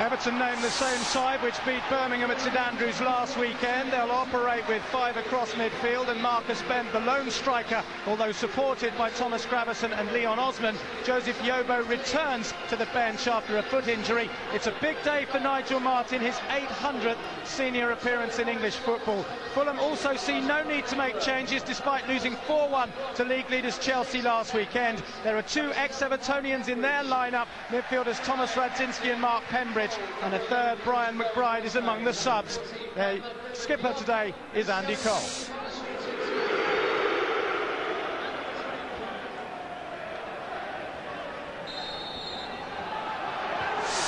Everton named the same side which beat Birmingham at St Andrews last weekend. They'll operate with 5 across midfield, and Marcus Bent, the lone striker, although supported by Thomas Gravesen and Leon Osman. Joseph Yobo returns to the bench after a foot injury. It's a big day for Nigel Martyn, his 800th senior appearance in English football. Fulham also see no need to make changes despite losing 4-1 to league leaders Chelsea last weekend. There are 2 ex-Evertonians in their lineup, midfielders Thomas Radzinski and Mark Pembridge, and a third, Brian McBride, is among the subs. The skipper today is Andy Cole.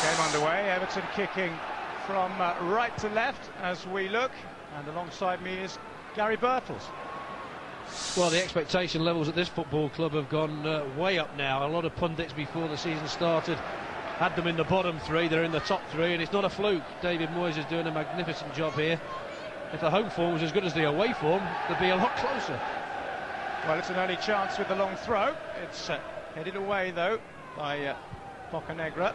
Game underway, Everton kicking from right to left as we look, and alongside me is Gary Birtles. Well, the expectation levels at this football club have gone way up now. A lot of pundits before the season started had them in the bottom 3, they're in the top 3, and it's not a fluke. David Moyes is doing a magnificent job here. If the home form was as good as the away form, they'd be a lot closer. Well, it's an early chance with the long throw. It's headed away, though, by Bocanegra.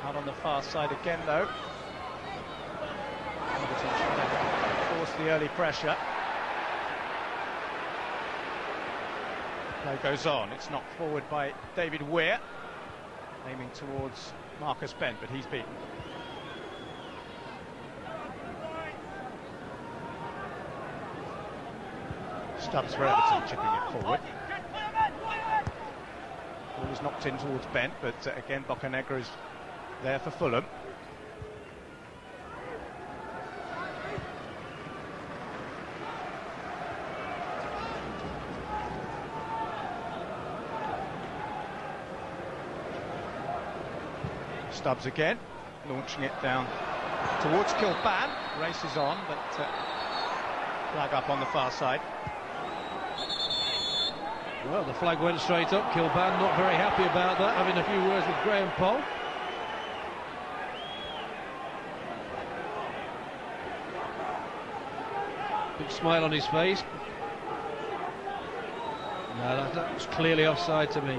Out on the far side again, though. Everton trying to force the early pressure. Play goes on. It's knocked forward by David Weir, aiming towards Marcus Bent, but he's beaten. Stubbs for Everton, chipping it forward. Ball was knocked in towards Bent, but again Bocanegra is there for Fulham. Stubbs again, launching it down towards Kilban. Races on, but flag up on the far side. Well, the flag went straight up. Kilban not very happy about that, having a few words with Graham Poll. Big smile on his face. No, that was clearly offside to me.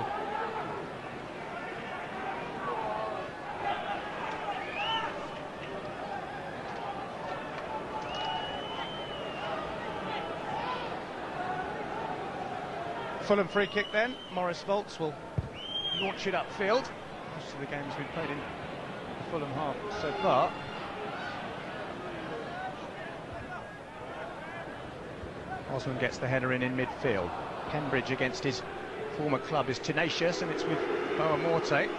Fulham free kick then. Maurice Volts will launch it upfield. Most of the game's been played in the Fulham half so far. Osman gets the header in midfield. Pembridge against his former club is tenacious, and it's with Boa Morte.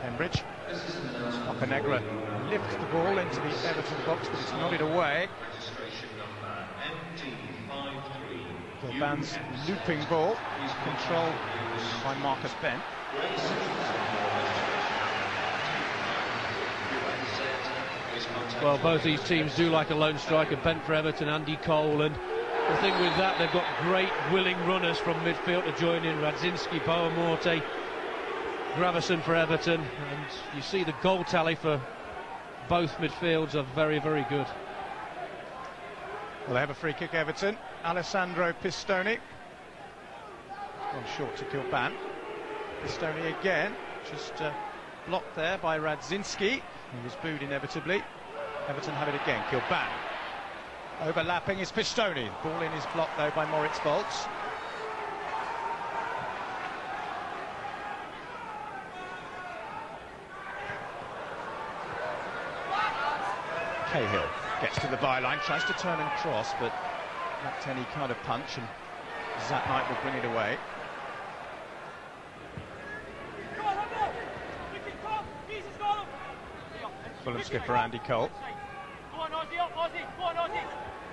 Pembridge. Bocanegra lifts the ball into the Everton box, but it's nodded away. Kilban's looping ball, controlled by Marcus Bent. Well, both these teams do like a lone striker. Bent for Everton, Andy Cole, and the thing with that, they've got great willing runners from midfield to join in. Radzinski, Boa Morte, Gravesen for Everton, and you see the goal tally for both midfields are very, very good. Well, they have a free kick, Everton. Alessandro Pistoni. Gone short to Kilban. Pistoni again, just blocked there by Radzinski, who was booed inevitably. Everton have it again. Kilban. Overlapping is Pistoni. Ball in is blocked, though, by Moritz Volts. Cahill gets to the byline, tries to turn and cross, but lacked any kind of punch, and Zat Knight will bring it away. Fulham skipper Andy Cole. Go on, Ozzy, up, Ozzy. Go on, Ozzy.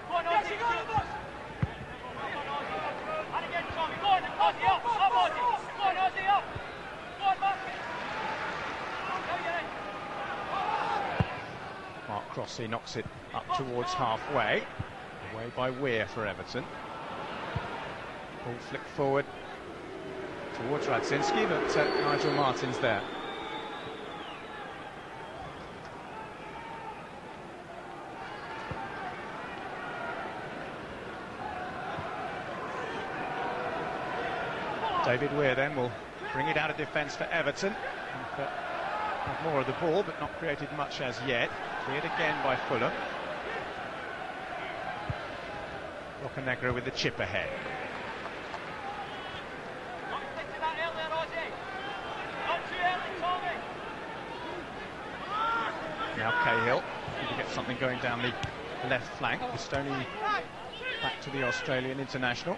Go on, Ozzy. And again, Tommy. Go on, Ozzy, up, Ozzy. Go on, Ozzy, up. Go on, Mark. Mark Crossley knocks it up towards halfway. Away by Weir for Everton. Ball flicked forward towards Radzinski, but Nigel Martyn's there. David Weir then will bring it out of defence for Everton. And, have more of the ball, but not created much as yet. Cleared again by Fulham. Roccanegra with the chip ahead. Now Cahill, to get something going down the left flank. Pistoni back to the Australian international.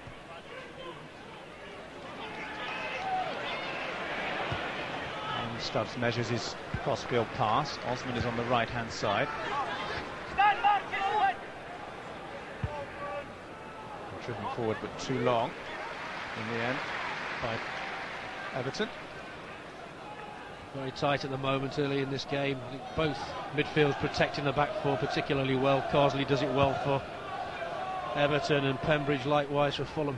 And Stubbs measures his cross-field pass. Osman is on the right-hand side. Driven forward but too long in the end by Everton. Very tight at the moment early in this game. I think both midfields protecting the back four particularly well. Carsley does it well for Everton, and Pembridge likewise for Fulham.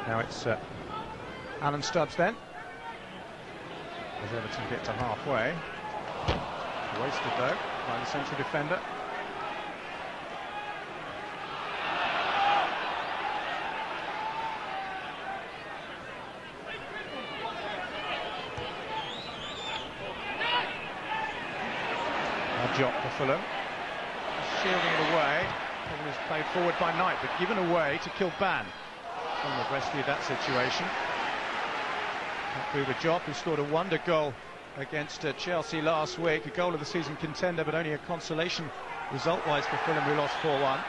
Now it's Alan Stubbs then, as Everton get to halfway. Wasted though by the central defender. Job for Fulham, shielding it away. It was played forward by Knight, but given away to Kilban. Fulham have rescued that situation. Bouba Diop, who scored a wonder goal against Chelsea last week, a goal of the season contender, but only a consolation result-wise for Fulham, who lost 4-1.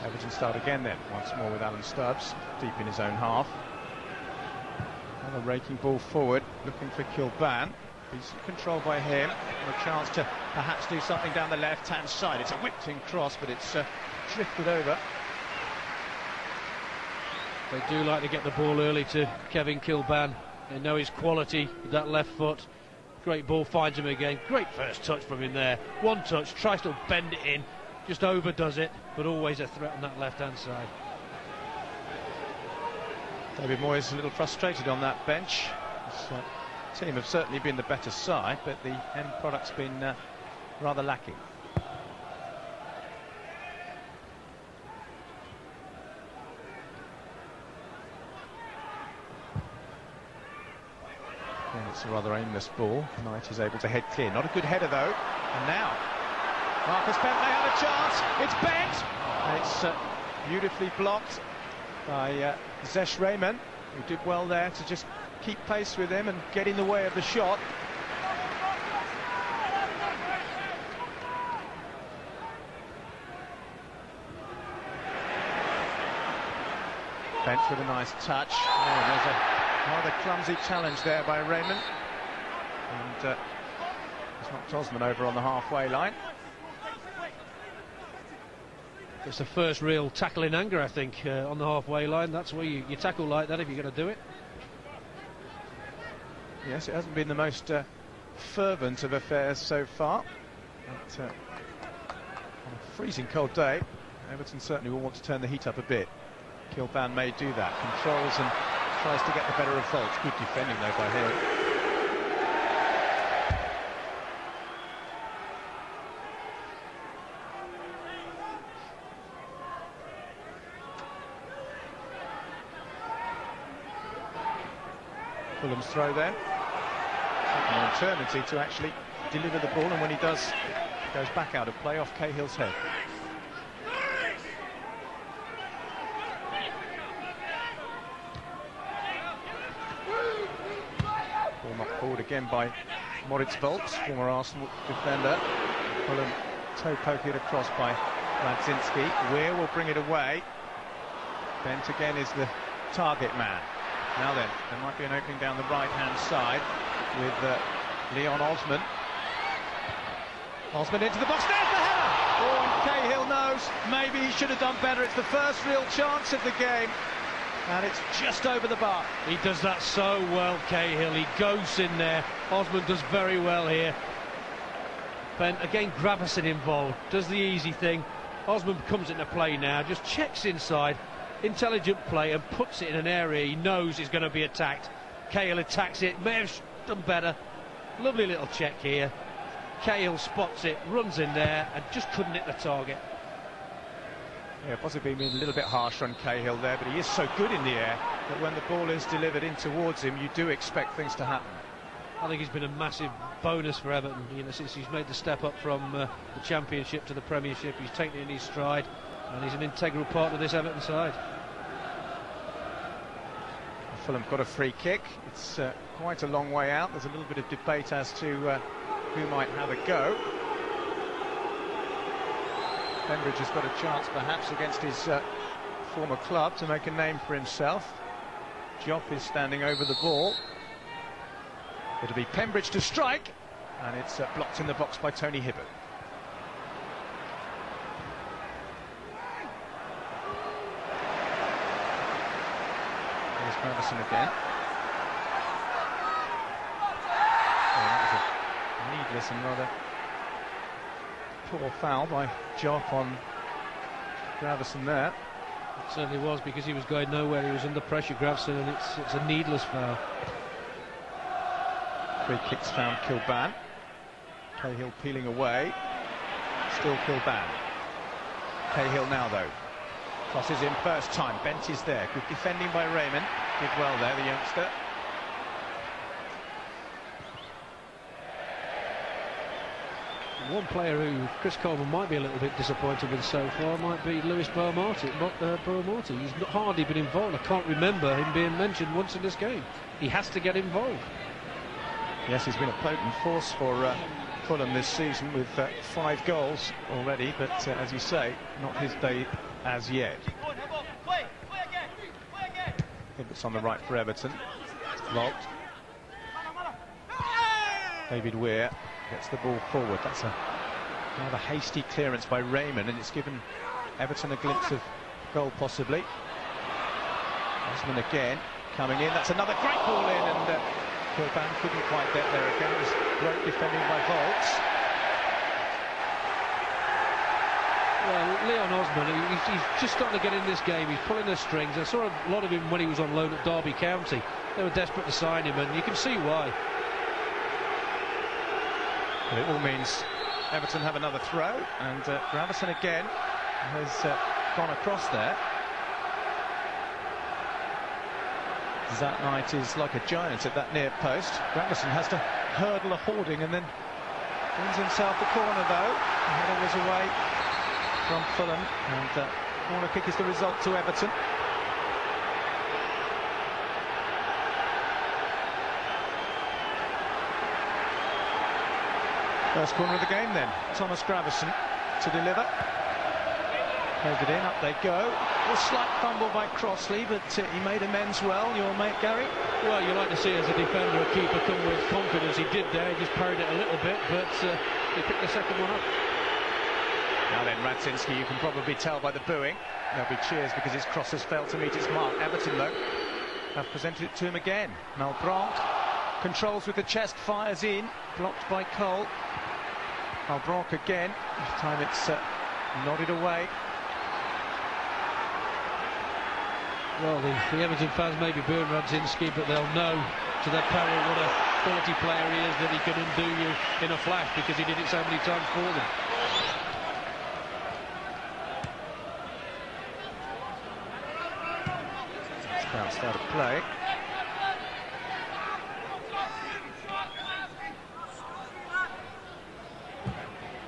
Everton start again then, once more with Alan Stubbs, deep in his own half. Another raking ball forward, looking for Kilban. He's controlled by him, and a chance to perhaps do something down the left-hand side. It's a whipped-in cross, but it's drifted over. They do like to get the ball early to Kevin Kilban. They know his quality with that left foot. Great ball, finds him again. Great first touch from him there. One touch, tries to bend it in. Just overdoes it, but always a threat on that left-hand side. David Moyes a little frustrated on that bench. His team have certainly been the better side, but the end product's been rather lacking. And it's a rather aimless ball. Knight is able to head clear. Not a good header though. And now Marcus Bent may have a chance. It's Bent. And it's beautifully blocked by Zesh Rayman, who did well there to just keep pace with him and get in the way of the shot. Bent with a nice touch. Oh, there's a rather clumsy challenge there by Rayman. And he's knocked Osman over on the halfway line. It's the first real tackle in anger, I think, on the halfway line. That's where you tackle like that if you're going to do it. Yes, it hasn't been the most fervent of affairs so far. But, on a freezing cold day, Everton certainly will want to turn the heat up a bit. Kilban may do that. Controls and tries to get the better of Volts. Good defending though by Hill. Fulham's throw there. An eternity to actually deliver the ball, and when he does, it goes back out of play off Cahill's head. Ball knocked forward again by Moritz Volts, former Arsenal defender. Fulham toe poke it across by Radzinski. Weir will bring it away. Bent again is the target man. Now then, there might be an opening down the right-hand side with Leon Osman. Osman into the box, there's the header! Oh, and Cahill knows maybe he should have done better. It's the first real chance of the game, and it's just over the bar. He does that so well, Cahill. He goes in there. Osman does very well here. bent. Again, Gravesen involved, does the easy thing. Osman comes into play now, just checks inside, intelligent play, and puts it in an area he knows is going to be attacked. Cahill attacks it, may have done better. Lovely little check here. Cahill spots it, runs in there, and just couldn't hit the target. Yeah, possibly been a little bit harsh on Cahill there, but he is so good in the air that when the ball is delivered in towards him, you do expect things to happen. I think he's been a massive bonus for Everton, you know, since he's made the step up from the Championship to the Premiership. He's taken it in his stride, and he's an integral part of this Everton side. Fulham got a free kick. It's quite a long way out. There's a little bit of debate as to who might have a go. Pembridge has got a chance perhaps against his former club to make a name for himself. Jopp is standing over the ball. It'll be Pembridge to strike, and it's blocked in the box by Tony Hibbert. Here's Ferguson again. Oh, that was a needless and rather poor foul by Jopp on Gravesen there. It certainly was, because he was going nowhere. He was under pressure, Gravesen, and it's a needless foul. Free kicks found Kilban. Cahill peeling away. Still Kilban. Cahill now though. Crosses in first time. Bent is there. Good defending by Raymond. Did well there, the youngster. One player who Chris Coleman might be a little bit disappointed with so far might be Lewis Boamorti. He's not hardly been involved. I can't remember him being mentioned once in this game. He has to get involved. Yes, he's been a potent force for Fulham this season with 5 goals already, but as you say, not his day as yet. It's on the right for Everton. It's blocked. David Weir gets the ball forward. That's a rather hasty clearance by Raymond, and it's given Everton a glimpse of goal possibly. Osman again coming in. That's another great ball in, and Kilban couldn't quite get there again. It was great defending by Volts. Well, Leon Osman, he's just starting to get in this game. He's pulling the strings. I saw a lot of him when he was on loan at Derby County. They were desperate to sign him, and you can see why. But it all means Everton have another throw, and Gravesen again has gone across there. That Knight is like a giant at that near post. Gravesen has to hurdle a hoarding and then wins himself the corner though. The header was away from Fulham, and corner kick is the result to Everton. First corner of the game then. Thomas Gravesen to deliver. Hold it in, up they go. A slight fumble by Crossley, but he made amends well, your mate Gary. Well, you like to see as a defender a keeper come with confidence. He did there, he just parried it a little bit, but he picked the second one up. Now then, Radzinski, you can probably tell by the booing. There'll be cheers because his cross has failed to meet its mark. Everton, though, have presented it to him again. Malbranc controls with the chest, fires in, blocked by Cole. Malbranc again, this time it's nodded away. Well, the Everton fans may be booing Radzinski, but they'll know to their peril what a quality player he is, that he can undo you in a flash, because he did it so many times for them. It's bounced out of play.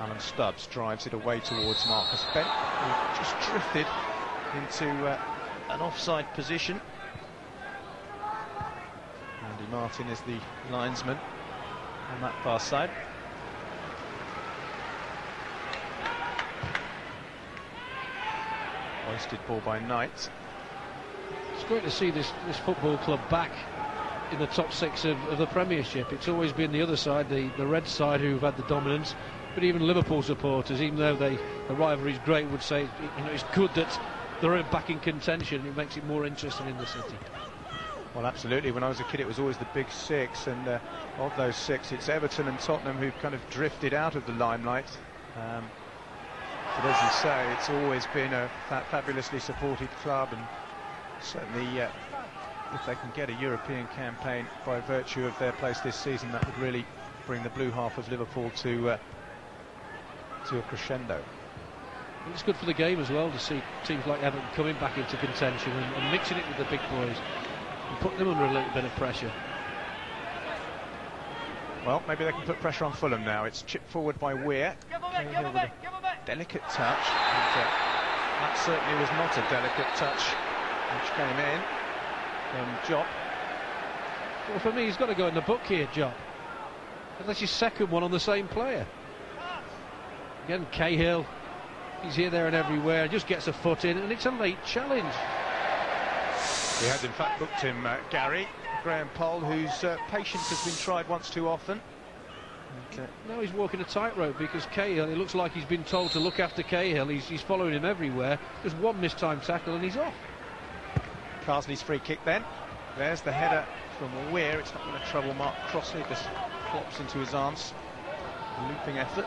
Alan Stubbs drives it away towards Marcus Bent, who just drifted into an offside position. Andy Martin is the linesman on that far side. Hoisted ball by Knight. It's great to see this football club back in the top 6 of the Premiership. It's always been the other side, the red side, who've had the dominance. But even Liverpool supporters, even though the rivalry is great, would say, you know, it's good that they're back in contention. It makes it more interesting in the city. Well, absolutely. When I was a kid, it was always the big six, and of those six, it's Everton and Tottenham who've kind of drifted out of the limelight. But as you say, it's always been a fabulously supported club, and certainly if they can get a European campaign by virtue of their place this season, that would really bring the blue half of Liverpool to a crescendo. It's good for the game as well to see teams like Everton coming back into contention and mixing it with the big boys and putting them under a little bit of pressure. Well, maybe they can put pressure on Fulham now. It's chipped forward by Weir. Delicate touch. And, that certainly was not a delicate touch which came in from Jop. Well, for me, he's got to go in the book here, Jop. That's his second one on the same player. Again, Cahill, he's here, there and everywhere, just gets a foot in, and it's a late challenge. He has in fact booked him, Gary. Graham Poll, whose patience has been tried once too often. And, now he's walking a tightrope because Cahill, it looks like he's been told to look after Cahill. He's following him everywhere. Just one mistimed tackle and he's off. Carsley's free kick then. There's the header from Weir. It's not going to trouble Mark Crossley. It just flops into his arms. A looping effort.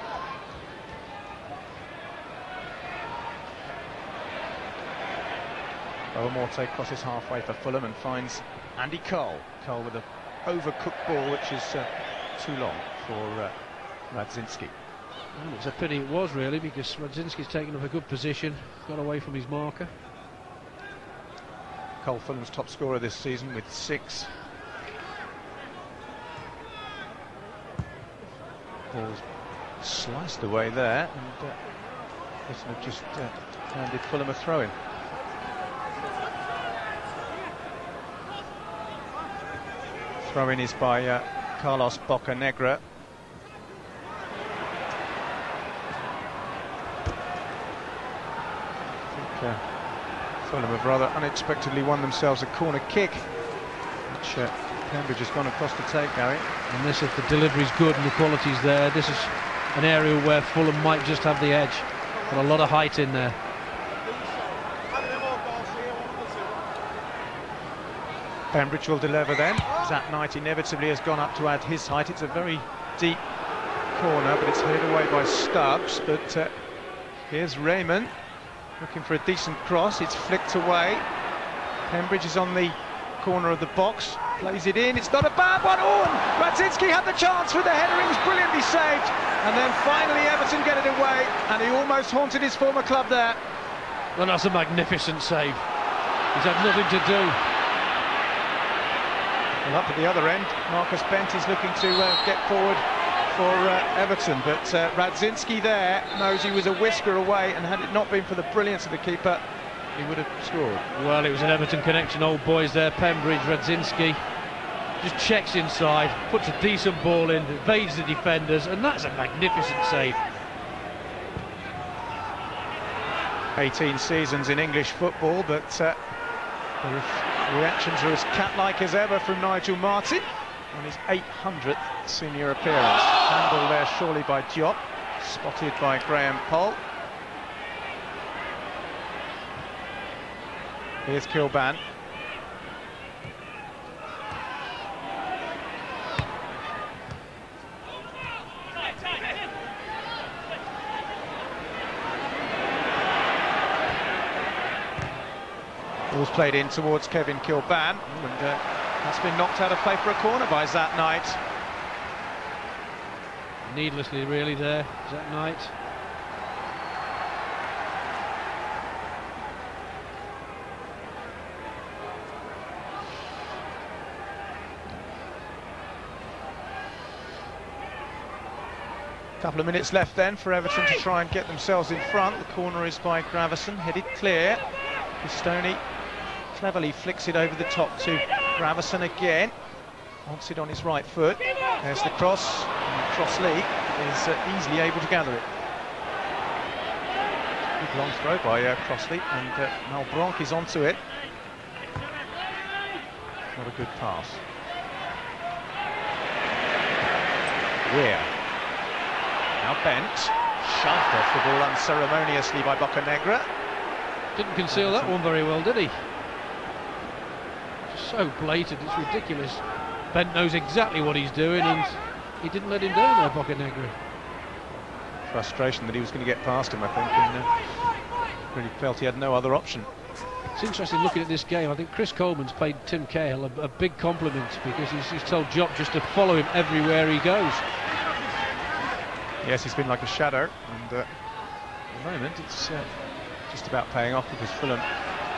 Morte crosses halfway for Fulham and finds Andy Cole. Cole with an overcooked ball, which is too long for Radzinski. Well, it's a pity it was, really, because Radzinski's taken up a good position, got away from his marker. Cole, Fulham's top scorer this season with 6. Ball's sliced away there, and this have just handed Fulham a throw-in. Throw-in is by Carlos Bocanegra. I think Fulham have rather unexpectedly won themselves a corner kick, which Cambridge has gone across to take, Gary. And this, if the delivery's good and the quality's there, this is an area where Fulham might just have the edge. Got a lot of height in there. Pembridge will deliver then. Zat Knight inevitably has gone up to add his height. It's a very deep corner, but it's headed away by Stubbs. But here's Raymond looking for a decent cross. It's flicked away. Pembridge is on the corner of the box, plays it in. It's not a bad one. Oh, and Radzinski had the chance with the header. It was brilliantly saved. And then finally Everton get it away, and he almost haunted his former club there. Well, that's a magnificent save. He's had nothing to do. Well, up at the other end, Marcus Bent is looking to get forward for Everton, but Radzinski there knows he was a whisker away, and had it not been for the brilliance of the keeper, he would have scored. Well, it was an Everton connection, old boys there. Pembridge, Radzinski just checks inside, puts a decent ball in, evades the defenders, and that's a magnificent save. 18 seasons in English football, but the reactions are as cat-like as ever from Nigel Martyn on his 800th senior appearance. Handled there surely by Diop, spotted by Graham Poll. Here's Kilban. Ball's played in towards Kevin Kilban, and that's been knocked out of play for a corner by Zat Knight. Needlessly, really, there, Zat Knight. Couple of minutes left then for Everton to try and get themselves in front. The corner is by Gravison, headed clear. Pistoni cleverly flicks it over the top to Gravison again. Wants it on his right foot. There's the cross, and Crossley is easily able to gather it. Good long throw by Crossley, and Malbranque is onto it. Not a good pass. Weir. Now Bent, shoved off the ball unceremoniously by Bocanegra. Didn't conceal that one very well, did he? Just so blatant, it's ridiculous. Bent knows exactly what he's doing, and he didn't let him down there, Bocanegra. Frustration that he was going to get past him, I think, and really felt he had no other option. It's interesting looking at this game. I think Chris Coleman's paid Tim Cahill a big compliment, because he's told Job just to follow him everywhere he goes. Yes, he's been like a shadow, and at the moment it's just about paying off, because Fulham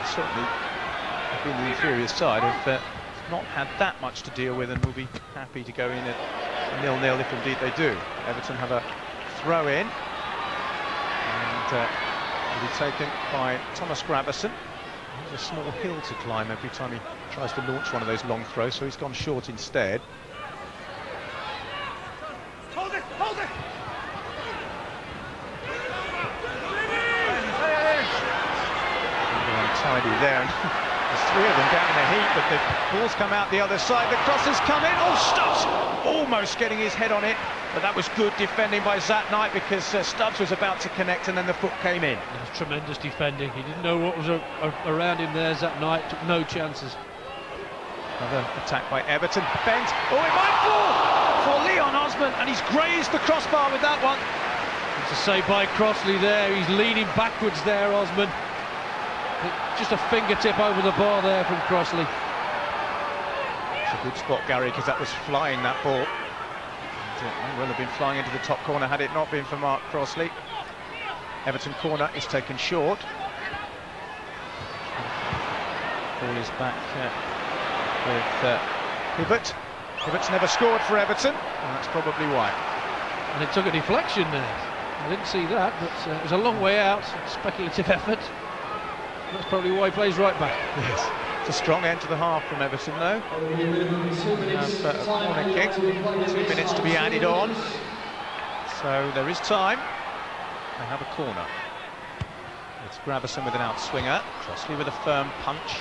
certainly have been the inferior side, have not had that much to deal with, and will be happy to go in at 0-0 if indeed they do. Everton have a throw in, and will be taken by Thomas Gravesen. There's a small hill to climb every time he tries to launch one of those long throws, so he's gone short instead. Hold it! Hold it! Untidy there, and there's three of them down in a heap, but the ball's come out the other side. The cross has come in. Oh, Stubbs almost getting his head on it, but that was good defending by Zat Knight, because Stubbs was about to connect and then the foot came in. That was tremendous defending. He didn't know what was around him there. Zat Knight took no chances. Another attack by Everton. Bent. Oh, it might fall for Leon Osman, and he's grazed the crossbar with that one. It's a save by Crossley there. He's leaning backwards there, Osman. Just a fingertip over the bar there from Crossley. It's a good spot, Gary, because that was flying, that ball. And it may well have been flying into the top corner had it not been for Mark Crossley. Everton corner is taken short. Ball is back with Hibbert. Hibbert's never scored for Everton, and that's probably why. And it took a deflection there. I didn't see that, but it was a long way out. Speculative effort. That's probably why he plays right back. Yes. It's a strong end to the half from Everton, though. A corner kick. 2 minutes to be added on. So there is time. They have a corner. It's Gravesen with an outswinger. Crossley with a firm punch.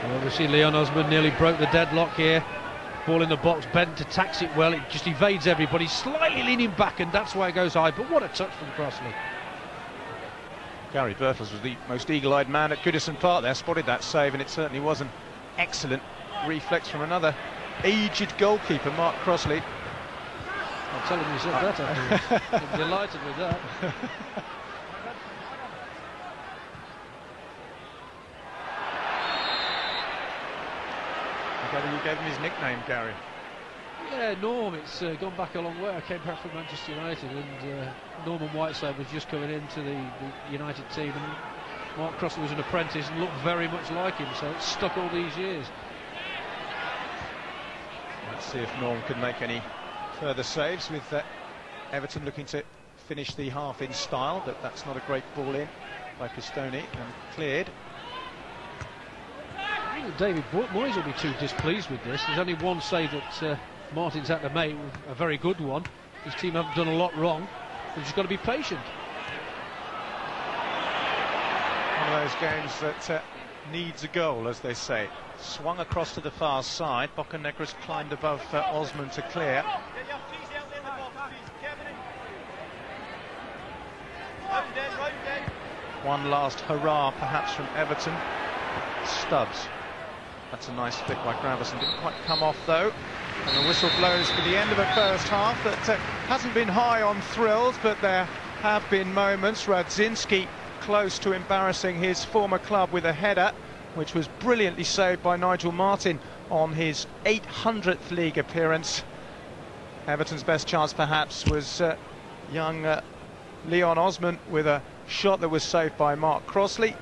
Well, we see Leon Osman nearly broke the deadlock here. Ball in the box, Bent attacks it well, it just evades everybody, slightly leaning back, and that's why it goes high. But what a touch from Crossley. Gary Birtles was the most eagle-eyed man at Goodison Park there, spotted that save, and it certainly was an excellent reflex from another aged goalkeeper, Mark Crossley. I'll tell him you said that, afterwards. I'm delighted with that. You gave him his nickname, Gary. Yeah, Norm. It's gone back a long way. I came back from Manchester United, and Norman Whiteside was just coming into the United team, and Mark Crossley was an apprentice and looked very much like him, so it's stuck all these years. Let's see if Norm can make any further saves, with Everton looking to finish the half in style, but that's not a great ball in by Pistone and cleared. I think David Moyes will be too displeased with this. There's only one save that Martin's had to make, a very good one. His team haven't done a lot wrong. They've just got to be patient. One of those games that needs a goal, as they say. Swung across to the far side. Bocanegra's climbed above Osman to clear. One last hurrah, perhaps, from Everton. Stubbs. That's a nice flick by Gravesen. Didn't quite come off, though. And the whistle blows for the end of the first half. That hasn't been high on thrills, but there have been moments. Radzinski close to embarrassing his former club with a header, which was brilliantly saved by Nigel Martin on his 800th league appearance. Everton's best chance, perhaps, was young Leon Osman with a shot that was saved by Mark Crossley,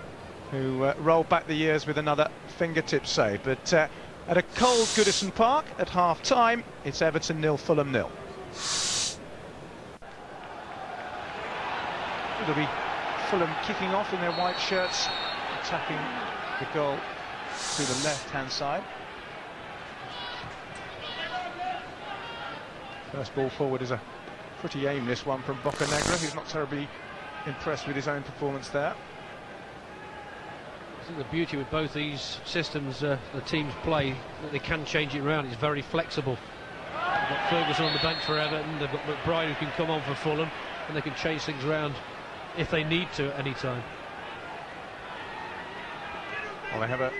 who rolled back the years with another fingertip save. But at a cold Goodison Park at half-time, it's Everton 0, Fulham 0. It'll be Fulham kicking off in their white shirts, attacking the goal to the left-hand side. First ball forward is a pretty aimless one from Bocanegra, who's not terribly impressed with his own performance there. I think the beauty with both these systems the teams play, that they can change it around. It's very flexible. They've got Ferguson on the bench for Everton, they've got McBride who can come on for Fulham, and they can change things around if they need to at any time. Well, they have a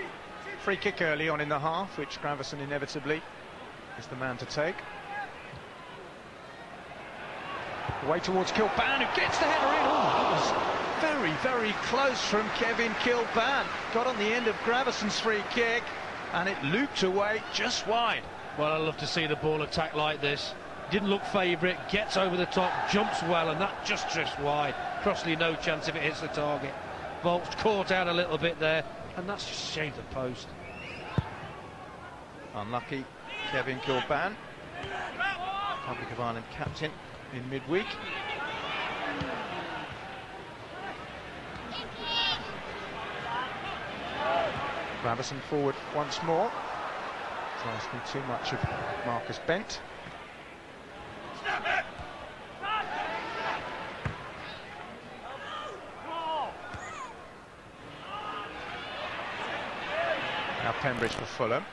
free kick early on in the half, which Gravesen inevitably is the man to take. Away towards Kilban, who gets the header in. Oh, that was very, very close from Kevin Kilban. Got on the end of Gravesen's free kick, and it looped away just wide. Well, I love to see the ball attack like this. Didn't look favourite, gets over the top, jumps well, and that just drifts wide. Crossley no chance if it hits the target. Volts caught out a little bit there, and that's just shaved the post. Unlucky Kevin Kilban, Republic of Ireland captain in midweek. Gravesen forward once more. It's asking too much of Marcus Bent. Now Pembridge for Fulham.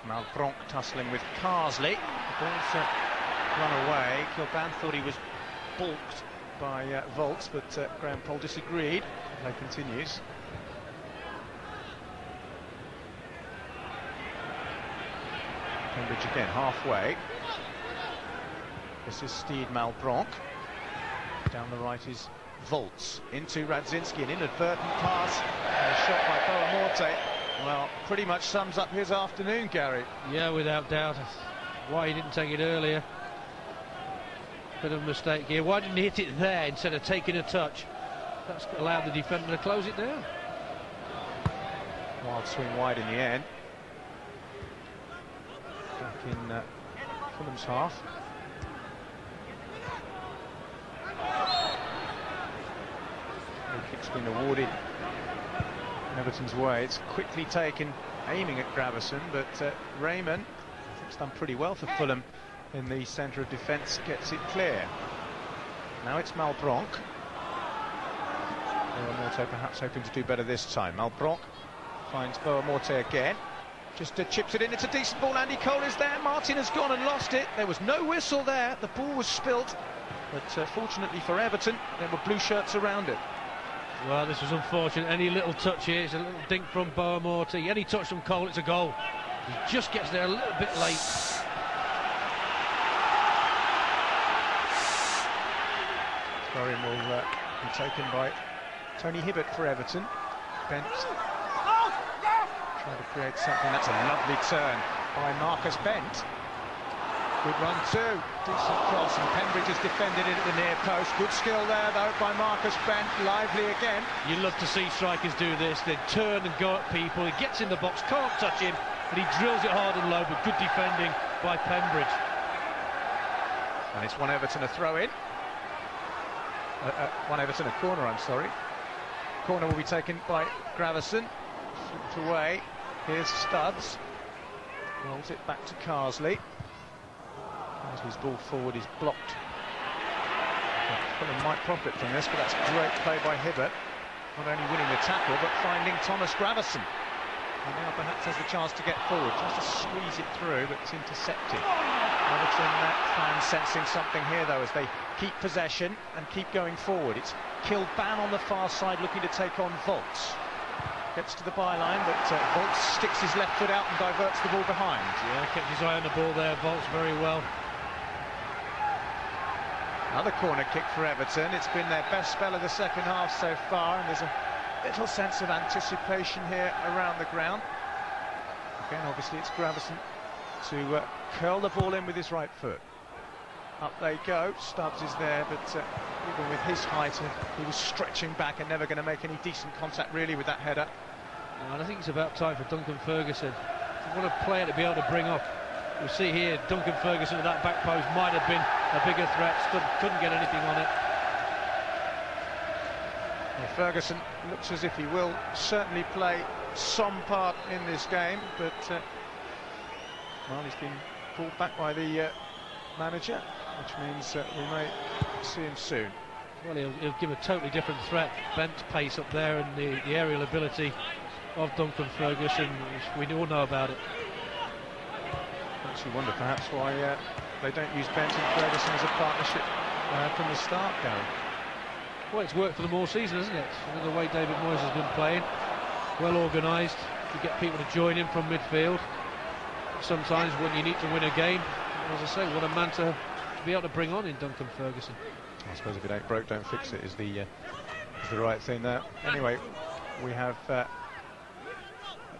Malbronk tussling with Carsley. The ball's run away. Kilban thought he was balked by Volts, but Graham Poll disagreed. Play continues. Pembridge again, halfway. This is Steed Malbronk. Down the right is Volts. Into Radzinski, an inadvertent pass. And a shot by Boamorte. Well, pretty much sums up his afternoon, Gary. Yeah, without doubt. Why he didn't take it earlier. Bit of a mistake here. Why didn't he hit it there instead of taking a touch? That's allowed the defender to close it down. Wild swing wide in the end. Back in Fulham's half. Free kick's been awarded in Everton's way. It's quickly taken, aiming at Gravesen, but Raymond, I think, has done pretty well for Fulham in the centre of defence, gets it clear. Now it's Malbronk. Boamorte perhaps hoping to do better this time. Malbronk finds Boamorte again. Just chips it in. It's a decent ball. Andy Cole is there. Martin has gone and lost it. There was no whistle there. The ball was spilt. But fortunately for Everton, there were blue shirts around it. Well, this was unfortunate. Any little touch here, it's a little dink from Boamorte. Any touch from Cole, it's a goal. He just gets there a little bit late. Throw-in will be taken by Tony Hibbert for Everton. Bent trying to create something. That's a lovely turn by Marcus Bent. Good run too. Decent cross, and Pembridge has defended it at the near post. Good skill there though by Marcus Bent. Lively again. You love to see strikers do this. They turn and go at people. He gets in the box, can't touch him, but he drills it hard and low. But good defending by Pembridge. And it's one Everton a throw-in. One Everton a corner, I'm sorry. Corner will be taken by Gravesen. Flipped away. Here's Stubbs. Rolls it back to Carsley. Carsley's ball forward is blocked. Fulham might profit from this, but that's great play by Hibbert. Not only winning the tackle, but finding Thomas Gravesen. And now perhaps has the chance to get forward. Tries to squeeze it through, but it's intercepted. Everton fans sensing something here, though, as they keep possession and keep going forward. It's Kilban on the far side looking to take on Volts. Gets to the byline, but Volts sticks his left foot out and diverts the ball behind. Yeah, kept his eye on the ball there, Volts, very well. Another corner kick for Everton. It's been their best spell of the second half so far, and there's a little sense of anticipation here around the ground. Again, obviously it's Gravesen to curl the ball in with his right foot. Up they go. Stubbs is there, but even with his height, he was stretching back and never going to make any decent contact really with that header. And I think it's about time for Duncan Ferguson. What a player to be able to bring up. We see here Duncan Ferguson at that back post might have been a bigger threat, couldn't get anything on it. Well, Ferguson looks as if he will certainly play some part in this game, but well, he's been pulled back by the manager, which means we may see him soon. Well, he'll give a totally different threat. Bent pace up there and the aerial ability. of Duncan Ferguson. We all know about it. Makes you wonder perhaps why they don't use Bent and Ferguson as a partnership from the start, Gary. Well, it's worked for them all season, hasn't it? The way David Moyes has been playing, well organised, you get people to join him from midfield. Sometimes when you need to win a game, as I say, what a man to be able to bring on in Duncan Ferguson. I suppose if it ain't broke, don't fix it is the right thing there. Anyway, we have a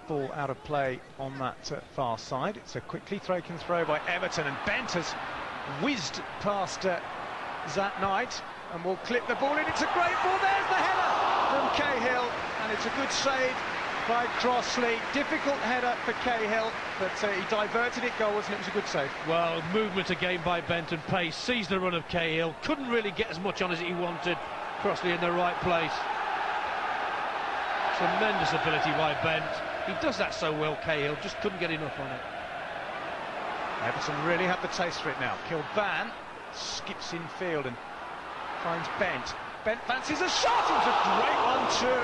ball out of play on that far side. It's a quickly taken throw by Everton, and Bent has whizzed past Zat Knight and will clip the ball in. It's a great ball. There's the header from Cahill, and it's a good save by Crossley. Difficult header for Cahill, but he diverted it goals, and it was a good save. Well, movement again by Bent and pace. Sees the run of Cahill. Couldn't really get as much on as he wanted. Crossley in the right place. Tremendous ability by Bent. He does that so well, Cahill. Just couldn't get enough on it. Everton really have the taste for it now. Kilban skips in field and finds Bent. Bent fancies a shot. It was a great one too,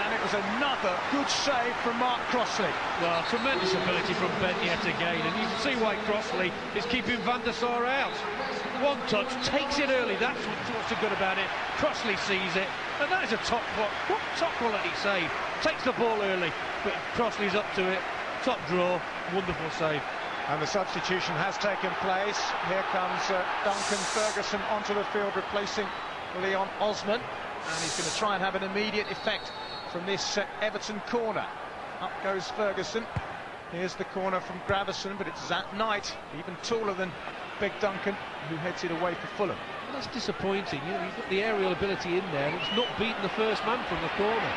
and it was another good save from Mark Crossley. Well, tremendous ability from Bent yet again, and you can see why Crossley is keeping Van der Sar out. One touch, takes it early. That's what's so good about it. Crossley sees it, and that is a top quality save. Takes the ball early, but Crossley's up to it. Top draw, wonderful save. And the substitution has taken place. Here comes Duncan Ferguson onto the field, replacing Leon Osman, and he's going to try and have an immediate effect from this Everton corner. Up goes Ferguson. Here's the corner from Gravison, but it's Zat Knight, even taller than Big Duncan, who heads it away for Fulham. Well, that's disappointing. You know, you've got the aerial ability in there, and it's not beaten the first man from the corner.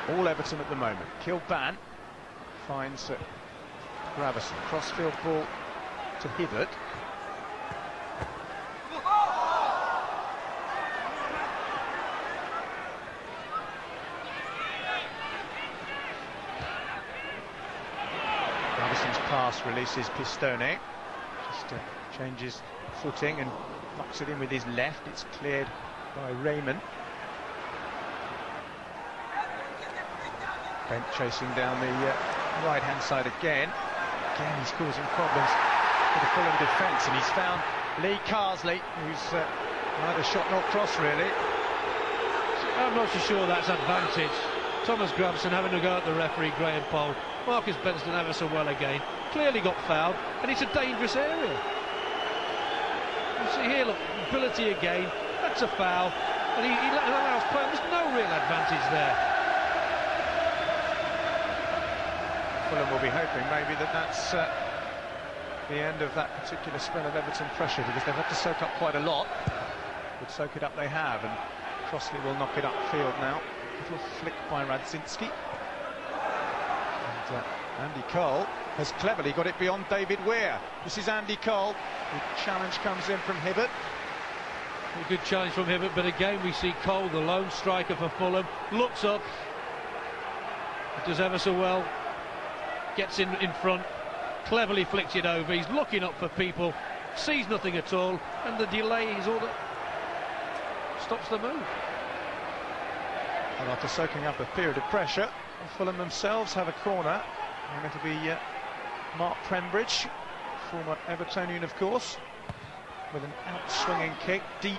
All Everton at the moment. Kilban finds Gravison. Crossfield ball to Hibbert. Gravison's pass releases Pistone. Just changes footing and knocks it in with his left. It's cleared by Raymond. Bent chasing down the right-hand side again. Again, he's causing problems for the Fulham defence, and he's found Lee Carsley, who's neither shot nor cross, really. I'm not so sure that's advantage. Thomas Gravison having to go at the referee, Graham Poll. Marcus Bent's done ever so well again. Clearly got fouled, and it's a dangerous area. You see here, look, ability again. That's a foul, and he allows play. There's no real advantage there. Fulham will be hoping maybe that's the end of that particular spell of Everton pressure, because they've had to soak up quite a lot. But soak it up they have, and Crossley will knock it upfield now. Little flick by Radzinski. And Andy Cole has cleverly got it beyond David Weir. This is Andy Cole. The challenge comes in from Hibbert. A good challenge from Hibbert, but again we see Cole, the lone striker for Fulham, looks up, does ever so well, gets in front, cleverly flicks it over. He's looking up for people, sees nothing at all, and the delay is all that stops the move. And after soaking up a period of pressure, Fulham themselves have a corner, and it'll be Mark Prembridge, former Evertonian of course, with an out-swinging kick, deep,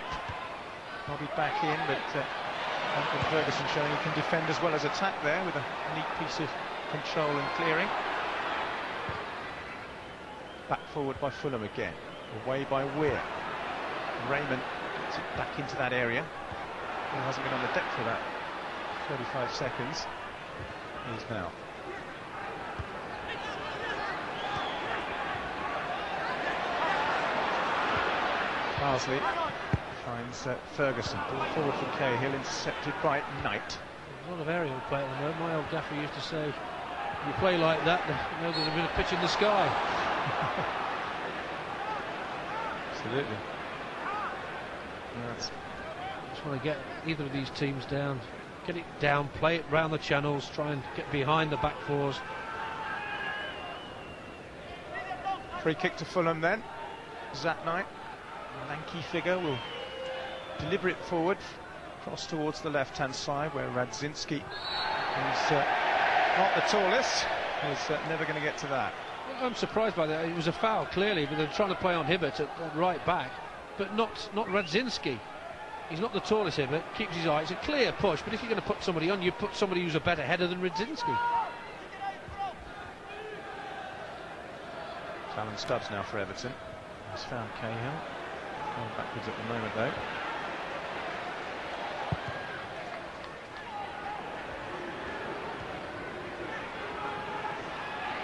bobbied back in, but Duncan Ferguson showing he can defend as well as attack there with a neat piece of control and clearing. Back forward by Fulham again, away by Weir. Raymond gets it back into that area. He hasn't been on the deck for about 35 seconds. He is now. Parsley finds Ferguson. Ball forward from Cahill, intercepted by Knight. There's a lot of aerial play at the moment. My old gaffer used to say, if you play like that, you know there's a bit of pitch in the sky. Absolutely. Just want to get either of these teams down, get it down, play it round the channels, try and get behind the back fours. Free kick to Fulham then. Zat Knight, a lanky figure, will deliver it forward Cross towards the left-hand side where Radzinski, who's not the tallest, is never going to get to that. I'm surprised by that. It was a foul, clearly, but they're trying to play on Hibbert at right back, but not Radzinski. He's not the tallest Hibbert, keeps his eye. It's a clear push, but if you're going to put somebody on, you put somebody who's a better header than Radzinski. Alan Stubbs now for Everton. He's found Cahill. Going backwards at the moment, though.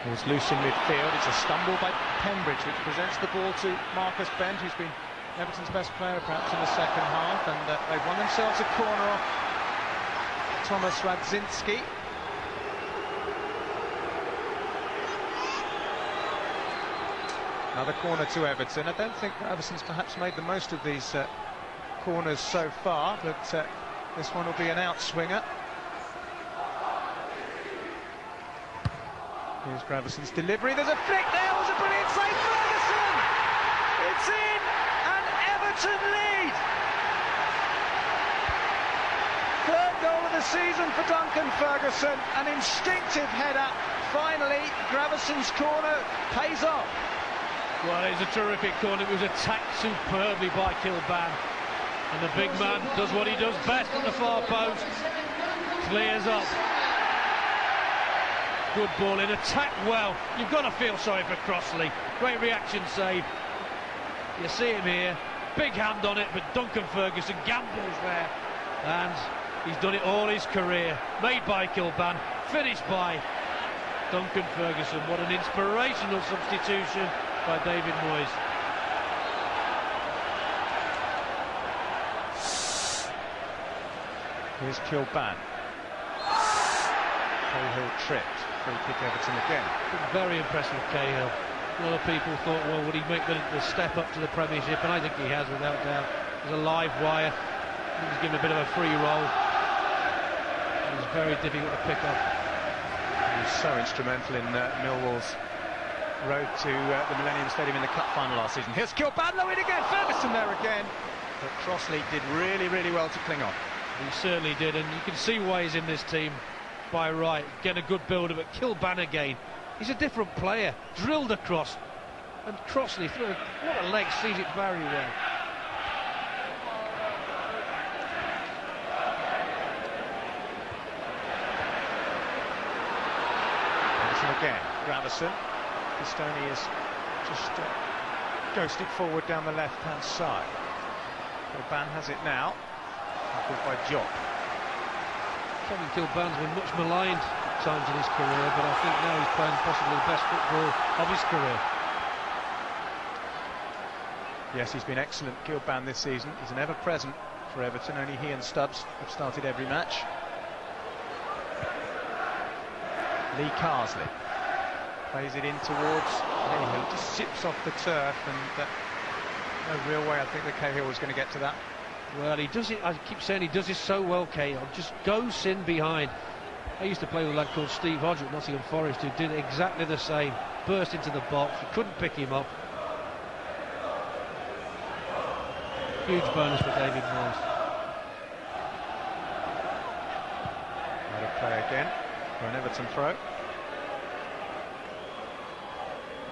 He's loose in midfield. It's a stumble by Pembridge, which presents the ball to Marcus Bent, who's been Everton's best player perhaps in the second half, and they've won themselves a corner off Thomas Radzinski. Another corner to Everton. I don't think Everton's perhaps made the most of these corners so far, but this one will be an outswinger. Here's Graveson's delivery. There's a flick there. It was a brilliant save. Ferguson! It's in, and Everton lead. Third goal of the season for Duncan Ferguson. An instinctive header. Finally, Graveson's corner pays off. Well, it's a terrific corner. It was attacked superbly by Kilban, and the big man does what he does best at the far post. Clears up. Good ball in, attacked well. You've got to feel sorry for Crossley. Great reaction save. You see him here, big hand on it, but Duncan Ferguson gambles there, and he's done it all his career. Made by Kilban, finished by Duncan Ferguson. What an inspirational substitution by David Moyes. Here's Kilban. Cahill tripped. Free kick Everton again. Very impressed with Cahill. A lot of people thought, well, would he make the step up to the Premiership? And I think he has, without doubt. There's a live wire. He's given a bit of a free roll. It was very difficult to pick up. He was so instrumental in Millwall's road to the Millennium Stadium in the Cup final last season. Here's Kilban, though, in again. Ferguson there again. But Crossley did really, really well to cling on. He certainly did, and you can see why he's in this team. By right, get a good build-up at Kilban again. He's a different player, drilled across, and Crossley through what a leg, sees it very well. Gravesson again, Gravesson. Pistoni is just ghosted forward down the left-hand side. Kilban has it now, tackled by Job. Kevin Kilban's been much maligned at times in his career, but I think now he's playing possibly the best football of his career. Yes, he's been excellent, Kilban, this season. He's an ever-present for Everton. Only he and Stubbs have started every match. Lee Carsley plays it in towards Cahill. Just sips off the turf, and no real way I think that Cahill was going to get to that. Well, he does it, I keep saying he does it so well, Cahill. Just goes in behind. I used to play with a lad called Steve Hodge at Nottingham Forest, who did exactly the same. Burst into the box, you couldn't pick him up. Huge bonus for David Moyes. Out of play again for an Everton throw.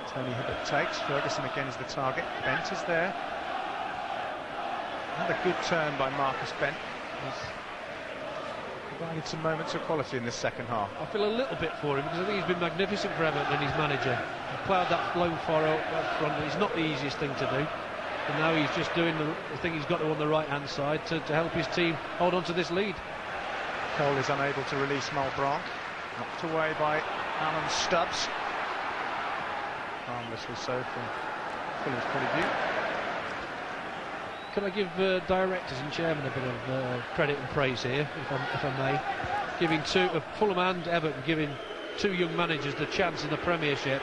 Tony Hibbert takes. Ferguson again is the target. Bent is there. Another good turn by Marcus Bent. He's provided some moments of quality in this second half. I feel a little bit for him, because I think he's been magnificent for Everton and his manager. He ploughed that lone furrow up front. It's not the easiest thing to do. And now he's just doing the thing he's got to on the right-hand side to help his team hold on to this lead. Cole is unable to release Malbranc. Knocked away by Alan Stubbs. Harmlessly so from Fulham's point of view. Can I give directors and chairman a bit of credit and praise here, if I may? Giving Fulham and Everton, giving two young managers the chance in the Premiership,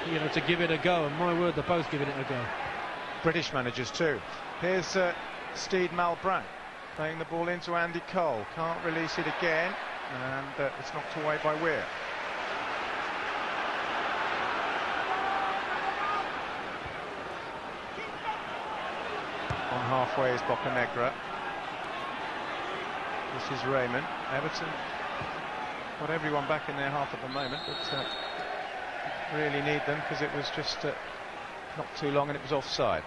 you know, to give it a go. And my word, they're both giving it a go. British managers too. Here's Steed Malbranc playing the ball into Andy Cole. Can't release it again, and it's knocked away by Weir. On halfway is Bocanegra. This is Raymond. Everton got everyone back in their half at the moment, but really need them because it was just not too long and it was offside.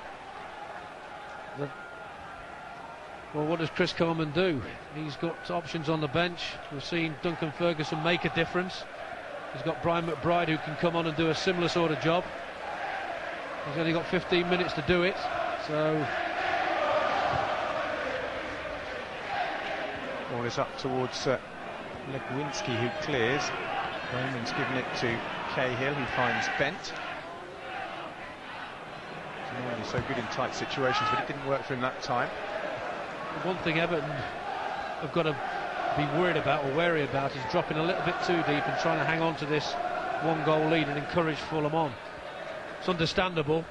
Well, what does Chris Coleman do? He's got options on the bench. We've seen Duncan Ferguson make a difference. He's got Brian McBride who can come on and do a similar sort of job. He's only got 15 minutes to do it, so... Ball is up towards Legwinski, who clears. Raymond's given it to Cahill, who finds Bent. He's normally so good in tight situations, but it didn't work for him that time. The one thing Everton have got to be worried about or wary about is dropping a little bit too deep and trying to hang on to this one-goal lead and encourage Fulham on. It's understandable,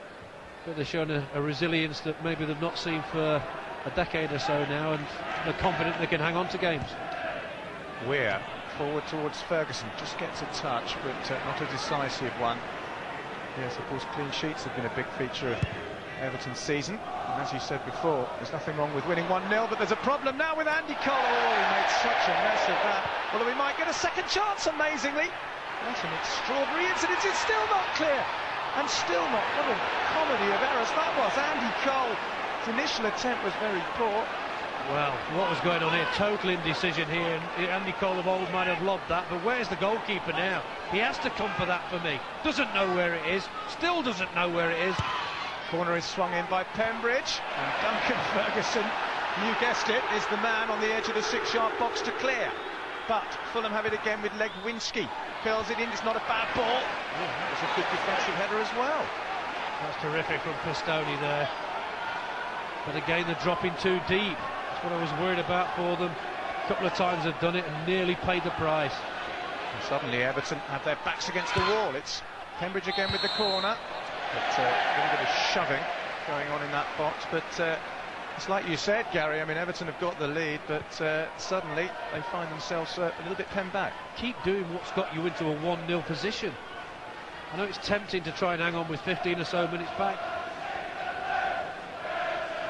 but they're showing a resilience that maybe they've not seen for a decade or so now, and they're confident they can hang on to games. Weir forward towards Ferguson, just gets a touch, but not a decisive one. Yes, of course, clean sheets have been a big feature of Everton's season, and as you said before, there's nothing wrong with winning 1-0, but there's a problem now with Andy Cole. Oh, he made such a mess of that. Although we might get a second chance, amazingly. That's an extraordinary incident. It's still not clear, and still not. What a comedy of errors that was. Andy Cole, his initial attempt was very poor. Well, what was going on here? Total indecision here. Andy Cole of old might have lobbed that, but where's the goalkeeper now? He has to come for that for me. Doesn't know where it is. Still doesn't know where it is. Corner is swung in by Pembridge, and Duncan Ferguson, you guessed it, is the man on the edge of the 6-yard box to clear. But Fulham have it again with Legwinski. Curls it in, it's not a bad ball. That was a good defensive header as well. That's terrific from Pistoni there. But again, they're dropping too deep. That's what I was worried about for them. A couple of times they've done it and nearly paid the price. And suddenly Everton have their backs against the wall. It's Pembridge again with the corner. But a little bit of shoving going on in that box. But it's like you said, Gary, I mean, Everton have got the lead, but suddenly they find themselves a little bit penned back. Keep doing what's got you into a 1-0 position. I know it's tempting to try and hang on with 15 or so minutes back.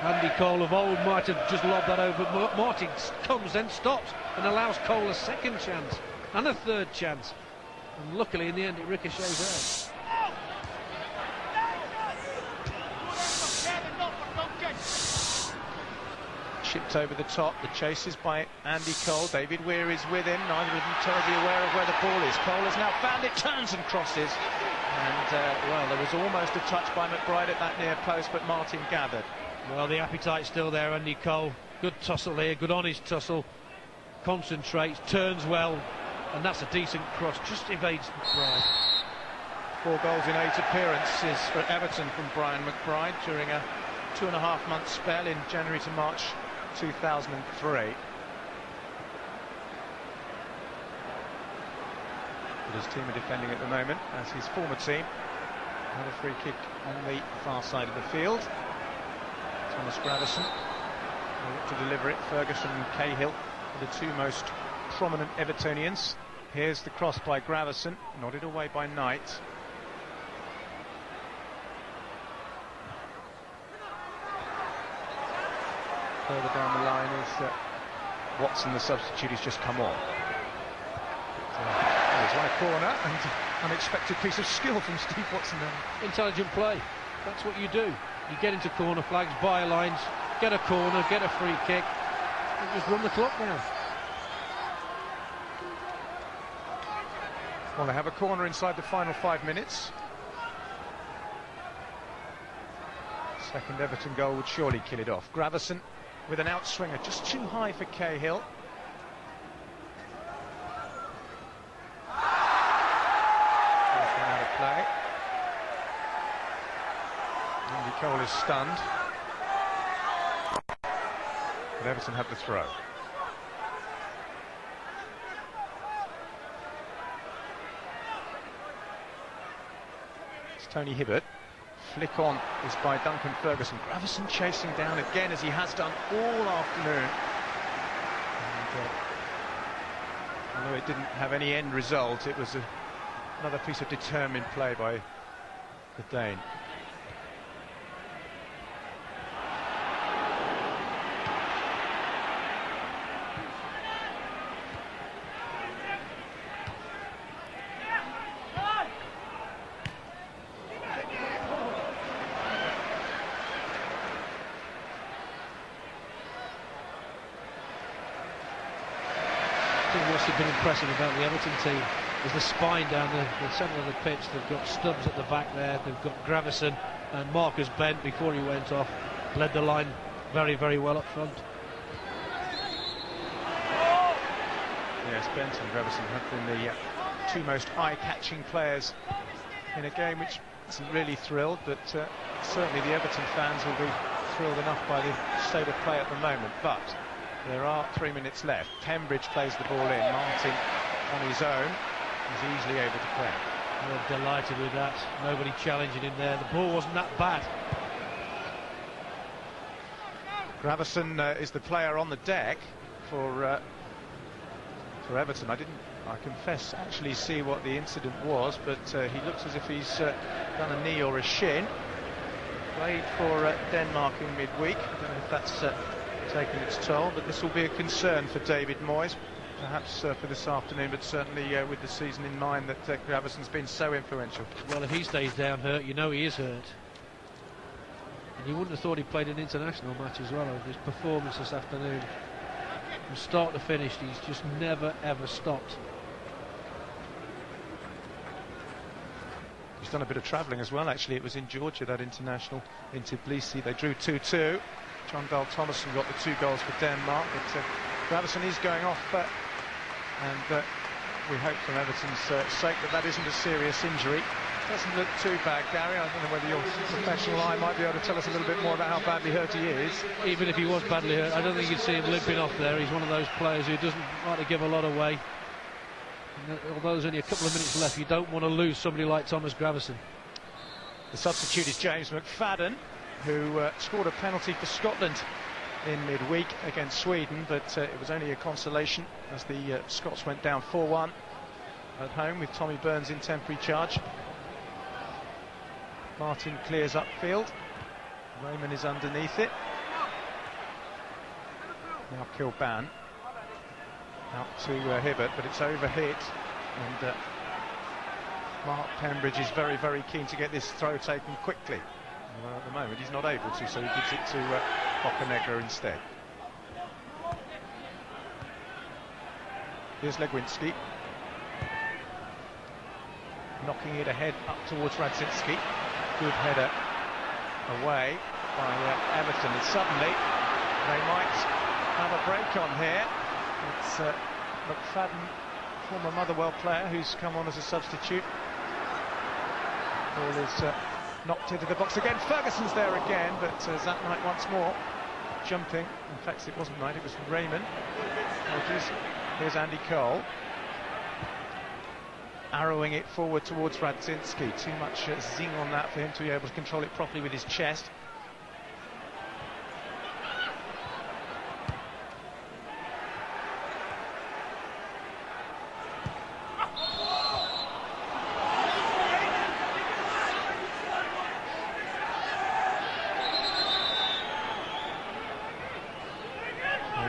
Andy Cole of old might have just lobbed that over, but Martin comes, then stops, and allows Cole a second chance and a third chance. And luckily, in the end, it ricochets out. Chipped over the top, the chase is by Andy Cole. David Weir is with him, neither of them terribly aware of where the ball is. Cole has now found it, turns and crosses. And, well, there was almost a touch by McBride at that near post, but Martin gathered. Well, the appetite's still there, Andy Cole. Good tussle here, good honest tussle. Concentrates, turns well, and that's a decent cross, just evades McBride. 4 goals in 8 appearances for Everton from Brian McBride during a 2.5-month spell in January to March 2003. But his team are defending at the moment, as his former team had a free kick on the far side of the field. Thomas Gravison will look to deliver it. Ferguson and Cahill are the two most prominent Evertonians. Here's the cross by Gravison, nodded away by Knight. Further down the line is Watson, the substitute, has just come on. He's won a corner, and unexpected piece of skill from Steve Watson there. Intelligent play. That's what you do. You get into corner flags, bylines, get a corner, get a free kick, and just run the clock down. Well, they have a corner inside the final 5 minutes. Second Everton goal would surely kill it off. Gravison with an outswinger, just too high for Cahill. Out of play. Andy Cole is stunned. But Everton have the throw. It's Tony Hibbert. Flick on is by Duncan Ferguson. Gravison chasing down again, as he has done all afternoon. And, although it didn't have any end result, it was another piece of determined play by the Dane. I think what's been impressive about the Everton team is the spine down the centre of the pitch. They've got Stubbs at the back there, they've got Gravison, and Marcus Bent, before he went off, led the line very, very well up front. Yes, Bent and Ferguson have been the two most eye-catching players in a game which isn't really thrilled, but certainly the Everton fans will be thrilled enough by the state of play at the moment. But there are 3 minutes left. Pembridge plays the ball in. Martin on his own is easily able to play. We're delighted with that. Nobody challenging him there. The ball wasn't that bad. Gravison is the player on the deck for Everton. I confess, actually see what the incident was, but he looks as if he's done a knee or a shin. Played for Denmark in midweek. I don't know if that's taken its toll, but this will be a concern for David Moyes, perhaps for this afternoon, but certainly with the season in mind that Gravison's been so influential. Well, if he stays down hurt, you know he is hurt. And you wouldn't have thought he played an international match as well. His performance this afternoon, from start to finish, he's just never ever stopped. He's done a bit of travelling as well, actually. It was in Georgia, that international, in Tbilisi. They drew 2-2. John Dahl Thomason got the 2 goals for Denmark, but Gravison is going off, and we hope from Everton's sake that isn't a serious injury. Doesn't look too bad, Gary. I don't know whether your professional eye might be able to tell us a little bit more about how badly hurt he is. Even if he was badly hurt, I don't think you'd see him limping off there. He's one of those players who doesn't like to give a lot away. And although there's only a couple of minutes left, you don't want to lose somebody like Thomas Gravison. The substitute is James McFadden, who scored a penalty for Scotland in midweek against Sweden, but it was only a consolation as the Scots went down 4-1 at home with Tommy Burns in temporary charge. Martin clears upfield. Raymond is underneath it. Now Kilban out to Hibbert, but it's overhit, and Mark Pembridge is very, very keen to get this throw taken quickly. Well, at the moment he's not able to, so he gives it to Bocanegra instead. Here's Legwinski, knocking it ahead up towards Radzinski. Good header away by Everton, and suddenly they might have a break on here. It's McFadden, former Motherwell player, who's come on as a substitute. Ball is knocked into the box again. Ferguson's there again, but Zach Knight once more jumping. In fact, it wasn't Knight, it was Raymond. Here's Andy Cole, arrowing it forward towards Radzinski. Too much zing on that for him to be able to control it properly with his chest.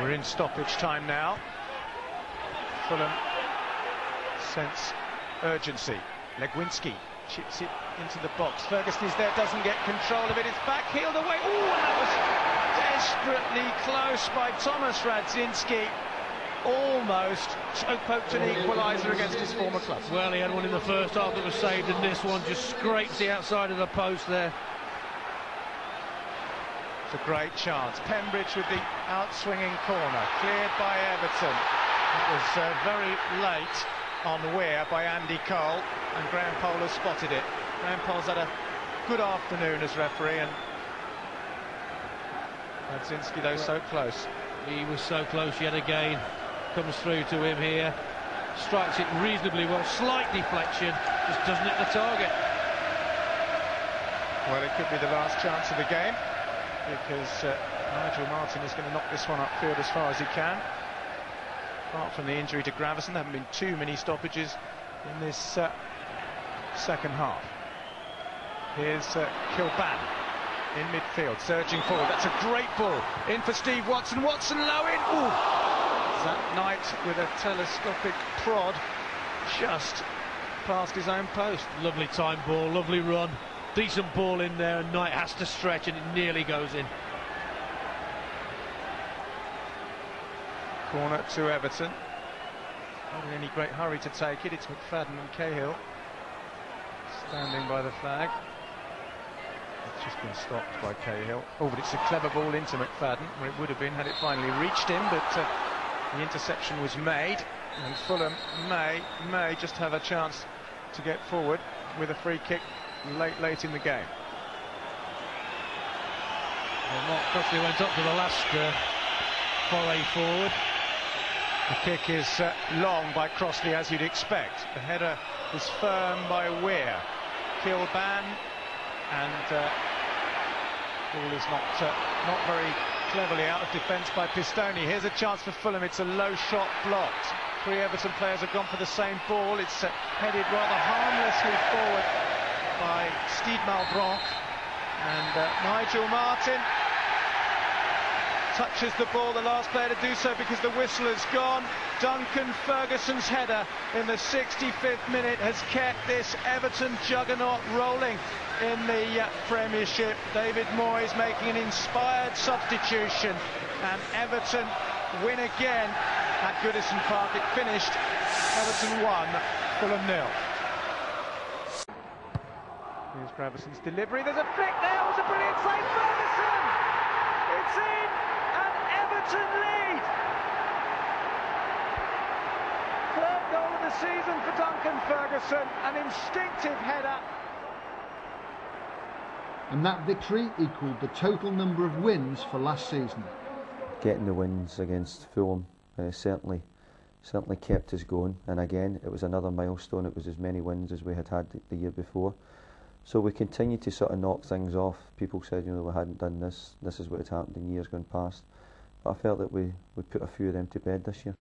We're in stoppage time now. Fulham sense urgency. Legwinski chips it into the box. Ferguson is there, doesn't get control of it. It's back-heeled away. Oh, and that was desperately close by Thomas Radzinski. Almost poked an equaliser against his former club. Well, he had one in the first half that was saved, and this one just scrapes the outside of the post there. It's a great chance. Pembridge with the out-swinging corner, cleared by Everton. It was very late on Weir by Andy Cole, and Graham Poll has spotted it. Graham Poll's had a good afternoon as referee, and Radzinski, though, so close. He was so close yet again. Comes through to him here, strikes it reasonably well. Slight deflection, just doesn't hit the target. Well, it could be the last chance of the game, because Nigel Martin is going to knock this one upfield as far as he can. Apart from the injury to Gravison, there haven't been too many stoppages in this second half. Here's Kilban in midfield, surging forward. That's a great ball in for Steve Watson. Watson low in. Ooh. Zach Knight with a telescopic prod just past his own post. Lovely time ball, lovely run, decent ball in there, and Knight has to stretch, and it nearly goes in. Corner to Everton. Not in any great hurry to take it. It's McFadden and Cahill standing by the flag. It's just been stopped by Cahill. Oh, but it's a clever ball into McFadden, where it would have been had it finally reached him, but the interception was made, and Fulham may just have a chance to get forward with a free kick late in the game. Well, Mark Crossley went up to the last foray forward. The kick is long by Crossley, as you'd expect. The header is firm by Weir. Kilban, and ball is not very cleverly out of defence by Pistoni. Here's a chance for Fulham. It's a low shot blocked. Three Everton players have gone for the same ball. It's headed rather harmlessly forward by Steve Malbranc, and Nigel Martin touches the ball, the last player to do so because the whistle has gone. Duncan Ferguson's header in the 65th minute has kept this Everton juggernaut rolling in the Premiership. David Moyes making an inspired substitution, and Everton win again at Goodison Park. It finished Everton 1, Fulham 0. Here's Graveson's delivery. There's a flick there. It was a brilliant save. Ferguson! It's in, and Everton lead. Third goal of the season for Duncan Ferguson. An instinctive header. And that victory equalled the total number of wins for last season. Getting the wins against Fulham certainly kept us going, and again it was another milestone. It was as many wins as we had the year before. So we continue to sort of knock things off. People said, you know, we hadn't done this is what had happened in years gone past. But I felt that we put a few of them to bed this year.